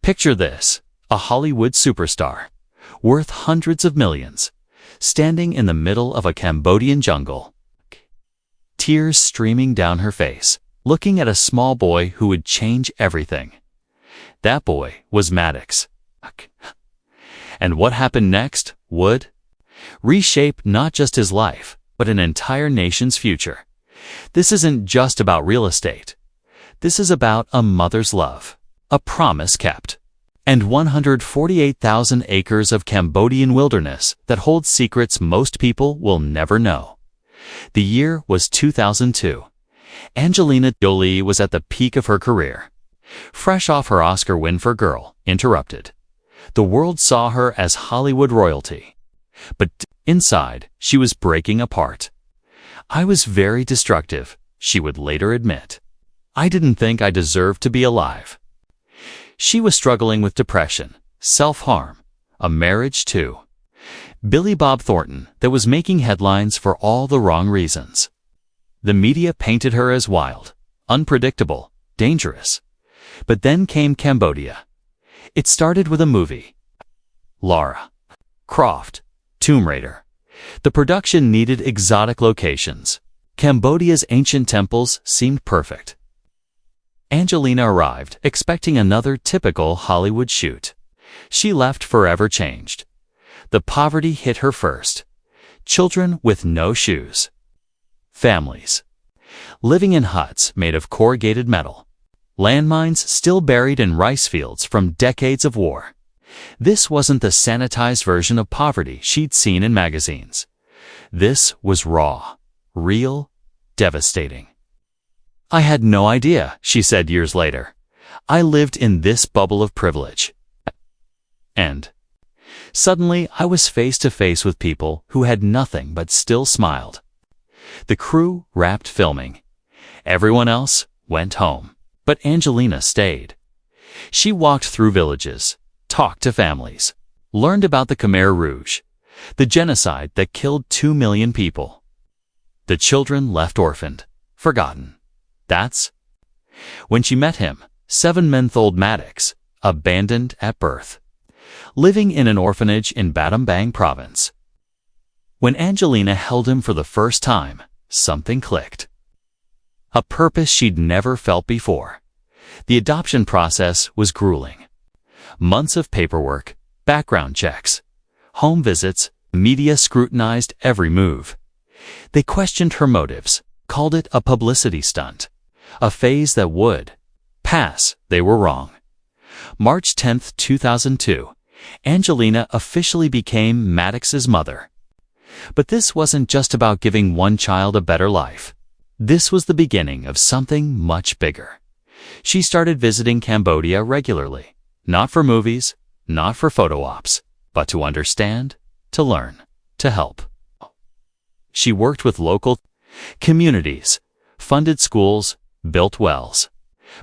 Picture this, a Hollywood superstar, worth hundreds of millions, standing in the middle of a Cambodian jungle, tears streaming down her face, looking at a small boy who would change everything. That boy was Maddox. And what happened next would reshape not just his life, but an entire nation's future. This isn't just about real estate. This is about a mother's love, a promise kept, and 148,000 acres of Cambodian wilderness that holds secrets most people will never know. The year was 2002. Angelina Jolie was at the peak of her career. Fresh off her Oscar win for Girl, Interrupted. The world saw her as Hollywood royalty. But inside, she was breaking apart. "I was very destructive," she would later admit. "I didn't think I deserved to be alive." She was struggling with depression, self-harm, a marriage too. Billy Bob Thornton that was making headlines for all the wrong reasons. The media painted her as wild, unpredictable, dangerous. But then came Cambodia. It started with a movie, Lara Croft, Tomb Raider. The production needed exotic locations. Cambodia's ancient temples seemed perfect. Angelina arrived, expecting another typical Hollywood shoot. She left forever changed. The poverty hit her first. Children with no shoes. Families living in huts made of corrugated metal. Landmines still buried in rice fields from decades of war. This wasn't the sanitized version of poverty she'd seen in magazines. This was raw, real, devastating. "I had no idea," she said years later. "I lived in this bubble of privilege." And suddenly I was face to face with people who had nothing but still smiled. The crew wrapped filming. Everyone else went home. But Angelina stayed. She walked through villages, talked to families, learned about the Khmer Rouge, the genocide that killed 2 million people. The children left orphaned, forgotten. That's when she met him, 7-month-old Maddox, abandoned at birth, living in an orphanage in Battambang province. When Angelina held him for the first time, something clicked. A purpose she'd never felt before. The adoption process was grueling. Months of paperwork, background checks, home visits, media scrutinized every move. They questioned her motives, called it a publicity stunt, a phase that would pass. They were wrong. March 10, 2002, Angelina officially became Maddox's mother. But this wasn't just about giving one child a better life. This was the beginning of something much bigger. She started visiting Cambodia regularly, not for movies, not for photo ops, but to understand, to learn, to help. She worked with local communities, funded schools, built wells.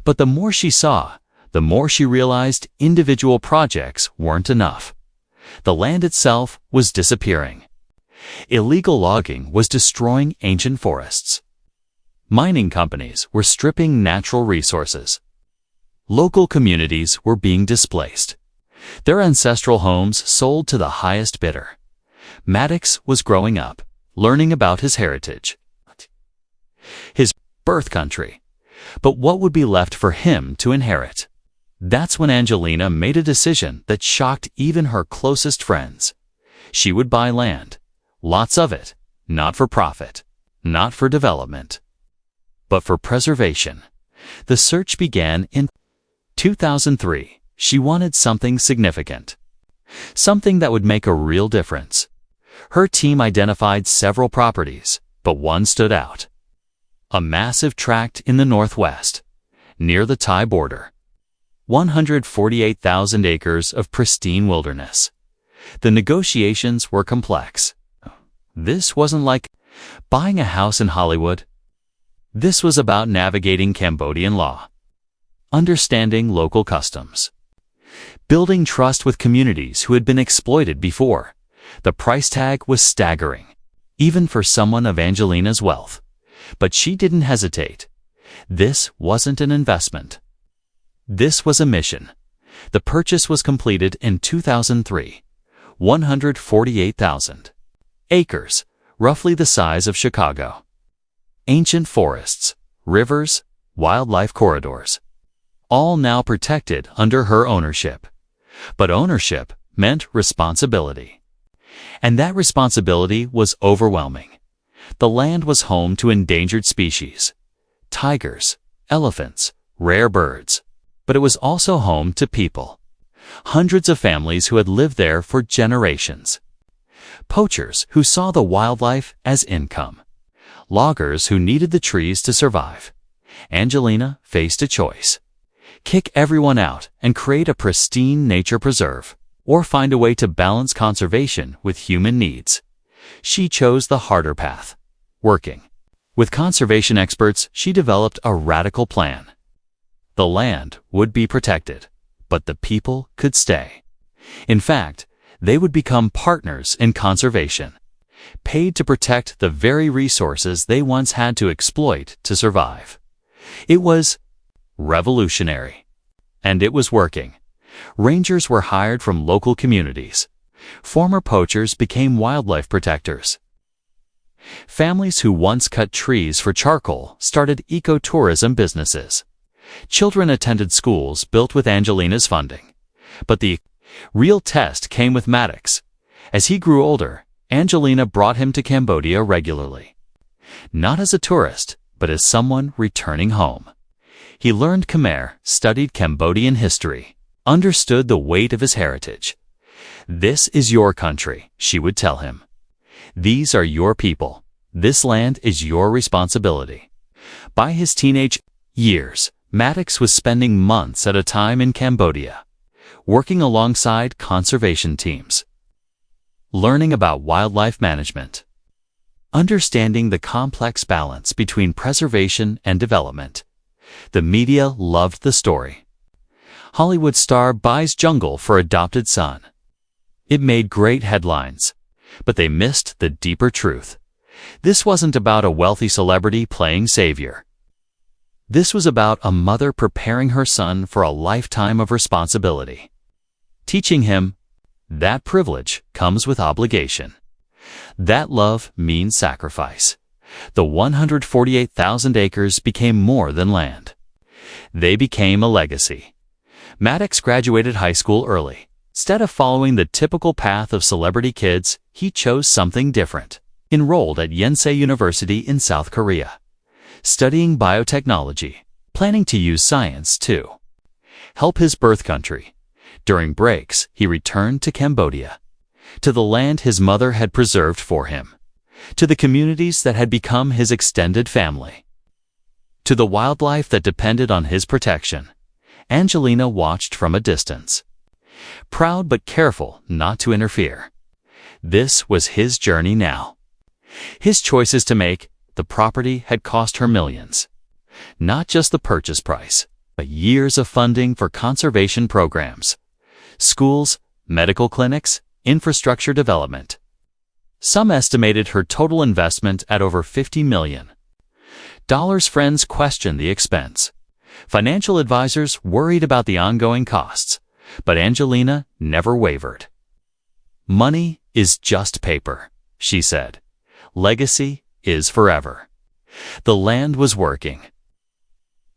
But the more she saw, the more she realized individual projects weren't enough. The land itself was disappearing. Illegal logging was destroying ancient forests. Mining companies were stripping natural resources. Local communities were being displaced. Their ancestral homes sold to the highest bidder. Maddox was growing up, learning about his heritage, his birth country. But what would be left for him to inherit? That's when Angelina made a decision that shocked even her closest friends. She would buy land, lots of it, not for profit, not for development, but for preservation. The search began in 2003. She wanted something significant, something that would make a real difference. Her team identified several properties, but one stood out. A massive tract in the northwest, near the Thai border. 148,000 acres of pristine wilderness. The negotiations were complex. This wasn't like buying a house in Hollywood. This was about navigating Cambodian law, understanding local customs, building trust with communities who had been exploited before. The price tag was staggering, even for someone of Angelina's wealth. But she didn't hesitate. This wasn't an investment. This was a mission. The purchase was completed in 2003. 148,000 acres, roughly the size of Chicago. Ancient forests, rivers, wildlife corridors, all now protected under her ownership. But ownership meant responsibility. And that responsibility was overwhelming. The land was home to endangered species, tigers, elephants, rare birds. But it was also home to people. Hundreds of families who had lived there for generations. Poachers who saw the wildlife as income. Loggers who needed the trees to survive. Angelina faced a choice. Kick everyone out and create a pristine nature preserve, or find a way to balance conservation with human needs. She chose the harder path, working. With conservation experts, she developed a radical plan. The land would be protected, but the people could stay. In fact, they would become partners in conservation, paid to protect the very resources they once had to exploit to survive. It was revolutionary. And it was working. Rangers were hired from local communities. Former poachers became wildlife protectors. Families who once cut trees for charcoal started ecotourism businesses. Children attended schools built with Angelina's funding. But the real test came with Maddox. As he grew older, Angelina brought him to Cambodia regularly. Not as a tourist, but as someone returning home. He learned Khmer, studied Cambodian history, understood the weight of his heritage. "This is your country," she would tell him. "These are your people. This land is your responsibility." By his teenage years, Maddox was spending months at a time in Cambodia, working alongside conservation teams, learning about wildlife management, understanding the complex balance between preservation and development. The media loved the story. Hollywood star buys jungle for adopted son. It made great headlines, but they missed the deeper truth. This wasn't about a wealthy celebrity playing savior. This was about a mother preparing her son for a lifetime of responsibility, teaching him that privilege comes with obligation. That love means sacrifice. The 148,000 acres became more than land. They became a legacy. Maddox graduated high school early. Instead of following the typical path of celebrity kids, he chose something different. Enrolled at Yonsei University in South Korea, studying biotechnology, planning to use science to help his birth country. During breaks, he returned to Cambodia, to the land his mother had preserved for him, to the communities that had become his extended family, to the wildlife that depended on his protection. Angelina watched from a distance, proud but careful not to interfere. This was his journey now. His choices to make. The property had cost her millions. Not just the purchase price, but years of funding for conservation programs, schools, medical clinics, infrastructure development. Some estimated her total investment at over $50 million. Friends questioned the expense. Financial advisors worried about the ongoing costs, but Angelina never wavered. "Money is just paper," she said. "Legacy is forever." The land was working.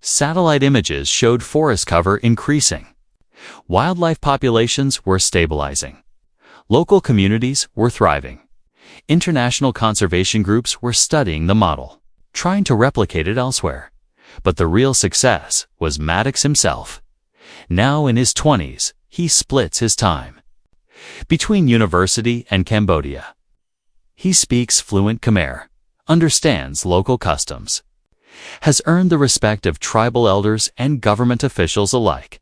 Satellite images showed forest cover increasing. Wildlife populations were stabilizing. Local communities were thriving. International conservation groups were studying the model, trying to replicate it elsewhere. But the real success was Maddox himself. Now in his 20s, he splits his time between university and Cambodia. He speaks fluent Khmer, understands local customs, has earned the respect of tribal elders and government officials alike.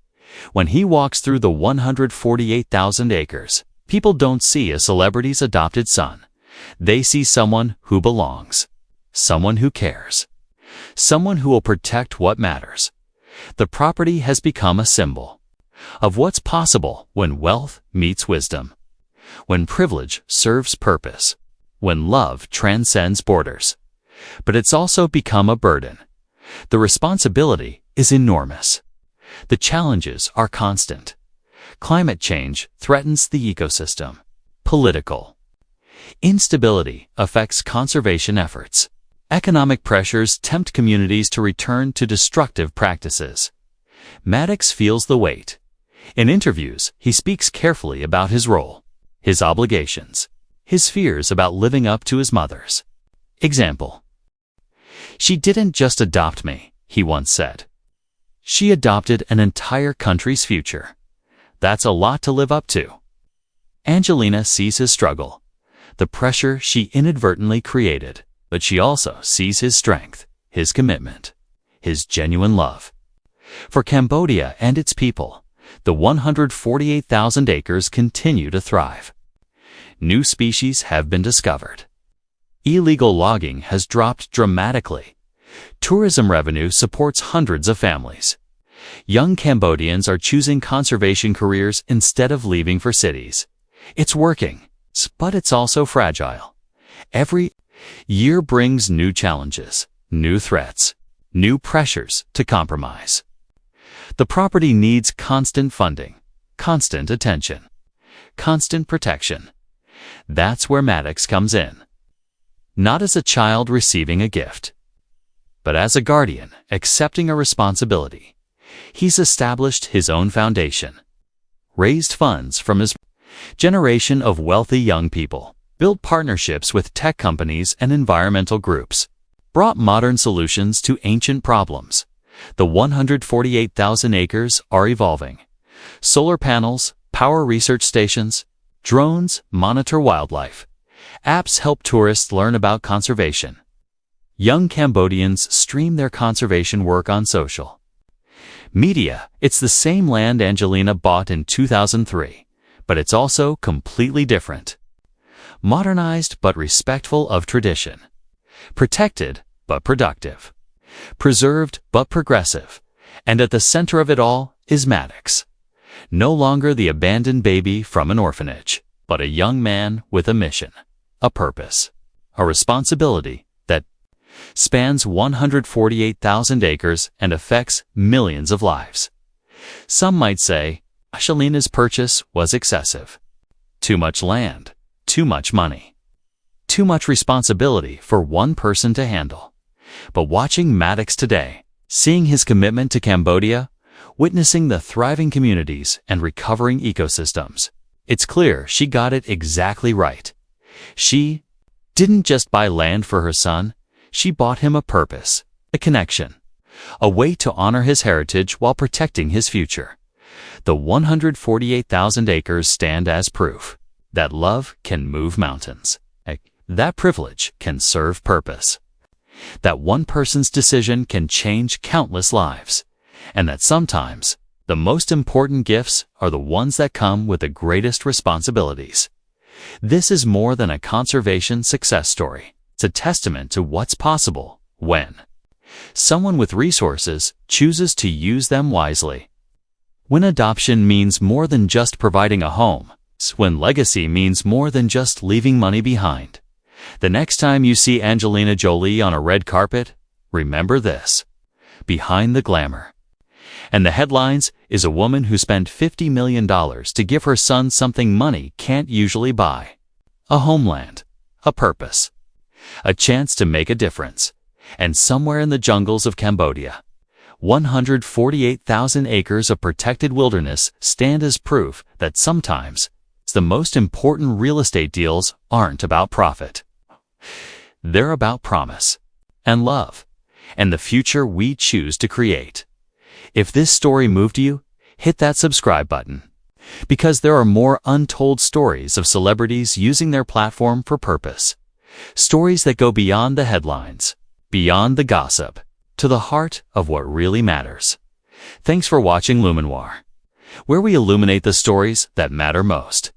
When he walks through the 148,000 acres, people don't see a celebrity's adopted son. They see someone who belongs, someone who cares, someone who will protect what matters. The property has become a symbol of what's possible when wealth meets wisdom, when privilege serves purpose, when love transcends borders. But it's also become a burden. The responsibility is enormous. The challenges are constant. Climate change threatens the ecosystem. Political instability affects conservation efforts. Economic pressures tempt communities to return to destructive practices. Maddox feels the weight. In interviews, he speaks carefully about his role, his obligations, his fears about living up to his mother's. Example: "She didn't just adopt me," he once said. "She adopted an entire country's future. That's a lot to live up to." Angelina sees his struggle, the pressure she inadvertently created, but she also sees his strength, his commitment, his genuine love. For Cambodia and its people, the 148,000 acres continue to thrive. New species have been discovered. Illegal logging has dropped dramatically. Tourism revenue supports hundreds of families. Young Cambodians are choosing conservation careers instead of leaving for cities. It's working, but it's also fragile. Every year brings new challenges, new threats, new pressures to compromise. The property needs constant funding, constant attention, constant protection. That's where Maddox comes in. Not as a child receiving a gift, but as a guardian accepting a responsibility. He's established his own foundation, raised funds from his generation of wealthy young people, built partnerships with tech companies and environmental groups, brought modern solutions to ancient problems. The 148,000 acres are evolving. Solar panels power research stations, drones monitor wildlife, apps help tourists learn about conservation. Young Cambodians stream their conservation work on social media. It's the same land Angelina bought in 2003, but it's also completely different. Modernized but respectful of tradition. Protected but productive. Preserved but progressive. And at the center of it all is Maddox. No longer the abandoned baby from an orphanage, but a young man with a mission, a purpose, a responsibility that spans 148,000 acres and affects millions of lives. Some might say Angelina's purchase was excessive. Too much land, too much money, too much responsibility for one person to handle. But watching Maddox today, seeing his commitment to Cambodia, witnessing the thriving communities and recovering ecosystems, it's clear she got it exactly right. She didn't just buy land for her son, she bought him a purpose, a connection, a way to honor his heritage while protecting his future. The 148,000 acres stand as proof that love can move mountains, that privilege can serve purpose, that one person's decision can change countless lives, and that sometimes the most important gifts are the ones that come with the greatest responsibilities. This is more than a conservation success story. It's a testament to what's possible when someone with resources chooses to use them wisely. When adoption means more than just providing a home, when legacy means more than just leaving money behind. The next time you see Angelina Jolie on a red carpet, remember this: behind the glamour and the headlines is a woman who spent $50 million to give her son something money can't usually buy: a homeland, a purpose, a chance to make a difference. And somewhere in the jungles of Cambodia, 148,000 acres of protected wilderness stand as proof that sometimes the most important real estate deals aren't about profit. They're about promise and love and the future we choose to create. If this story moved you, hit that subscribe button, because there are more untold stories of celebrities using their platform for purpose. Stories that go beyond the headlines, beyond the gossip, to the heart of what really matters. Thanks for watching Luminoir, where we illuminate the stories that matter most.